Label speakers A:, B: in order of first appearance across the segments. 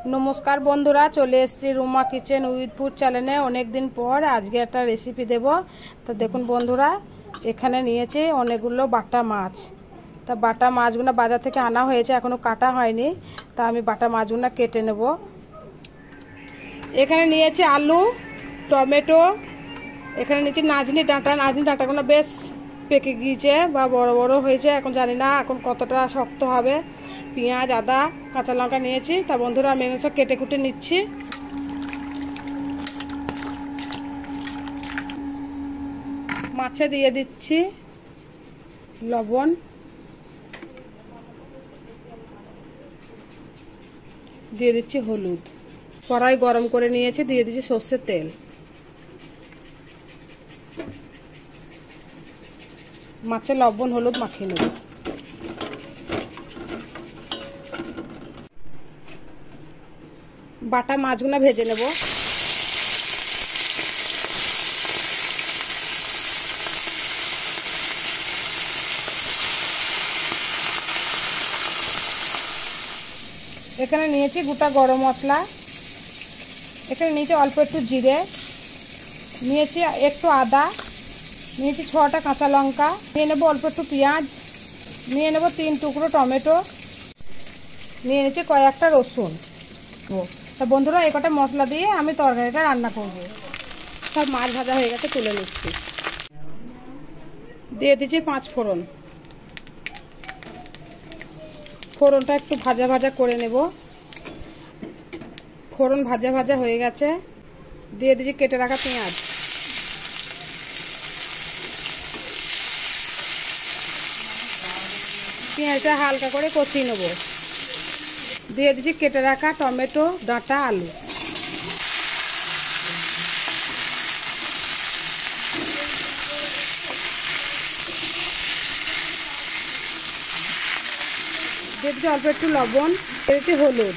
A: नमस्कार बंधुरा चले एसेছি রুমা কিচেন উইথ ফুড চ্যানেলে অনেক দিন পর আজকে একটা রেসিপি দেব। তো দেখুন বন্ধুরা এখানে নিয়েছি অনেকগুলো বাটা মাছ। তা বাটা মাছগুলো বাজার থেকে আনা হয়েছে, এখনো কাটা হয়নি। তা আমি বাটা মাছগুলো কেটে নেব। এখানে নিয়েছি আলু, টমেটো, এখানে নিয়েছি নাজনি ডাঁটাগুলো বেশ পেকে গিয়েছে বা বড় বড় হয়েছে, এখন জানি না এখন কতটা শক্ত হবে। পেঁয়াজ, আদা, কাঁচা লঙ্কা নিয়েছি। তা বন্ধুরা আমি এগুলো সব কেটে কুটে নিচ্ছি। মাছে দিয়ে দিচ্ছি লবণ, দিয়ে দিচ্ছি হলুদ। কড়াই গরম করে নিয়েছি, দিয়ে দিচ্ছি সর্ষের তেল। মাছে লবণ হলুদ মাখিয়ে নেব। বাটা মাছগুলো ভেজে নেব। এখানে নিয়েছি গোটা গরম মশলা, এখানে নিয়েছি অল্প একটু জিরে, নিয়েছি একটু আদা, নিয়েছি 6টা কাঁচা লঙ্কা, নিয়ে নেব অল্প একটু পেঁয়াজ, নিয়ে নেব 3 টুকরো টমেটো, নিয়ে নিয়েছি কয়েকটা রসুন। তা বন্ধুরা এই কটা মশলা দিয়ে আমি তরকারিটা রান্না করব। সব মাছ ভাজা হয়ে গেছে, তুলে নিচ্ছি। দিয়ে দিচ্ছি 5 ফোড়ন। ফোড়নটা একটু ভাজা ভাজা করে নেব। ফোড়ন ভাজা ভাজা হয়ে গেছে, দিয়ে দিচ্ছি কেটে রাখা পেঁয়াজ। পেঁয়াজটা হালকা করে কষিয়ে নেব। দিয়ে দিচ্ছি কেটে রাখা টমেটো, ডাঁটা, আলু। দিয়ে দিচ্ছি অল্প একটু লবণ, দিয়ে দিচ্ছি হলুদ।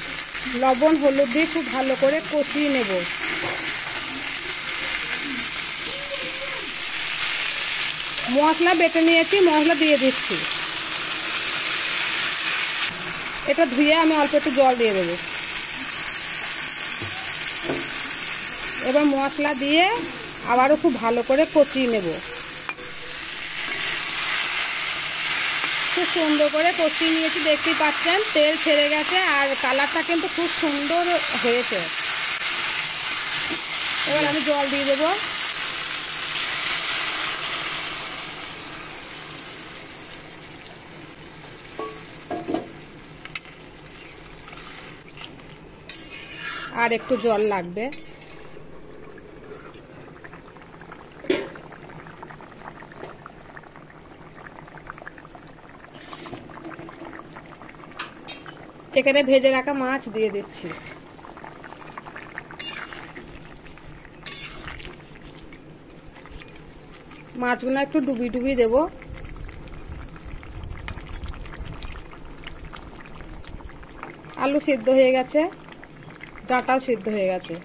A: লবণ হলুদ দিয়ে খুব ভালো করে কষিয়ে নেব। মশলা বেটে নিয়েছি, মশলা দিয়ে দিচ্ছি। এটা ধুয়ে আমি অল্প একটু জল দিয়ে দেবো। এবার মশলা দিয়ে আবারও খুব ভালো করে কষিয়ে নেব। খুব সুন্দর করে কষিয়ে নিয়েছি, দেখতেই পাচ্ছেন তেল ছেড়ে গেছে আর কালারটা কিন্তু খুব সুন্দর হয়েছে। এবার আমি জল দিয়ে দেবো। আর একটু জল লাগবে। এখানে ভেজে রাখা মাছ দিয়ে দিচ্ছি। মাছগুলো একটু ডুবি ডুবি দেব। আলু সিদ্ধ হয়ে গেছে, ডাঁটাও সিদ্ধ হয়ে গেছে।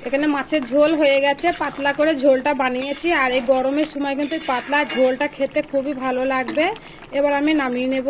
A: এখানে মাছের ঝোল হয়ে গেছে, পাতলা করে ঝোলটা বানিয়েছি। আর এই গরমের সময় কিন্তু পাতলা ঝোলটা খেতে খুবই ভালো লাগবে। এবার আমি নামিয়ে নেব।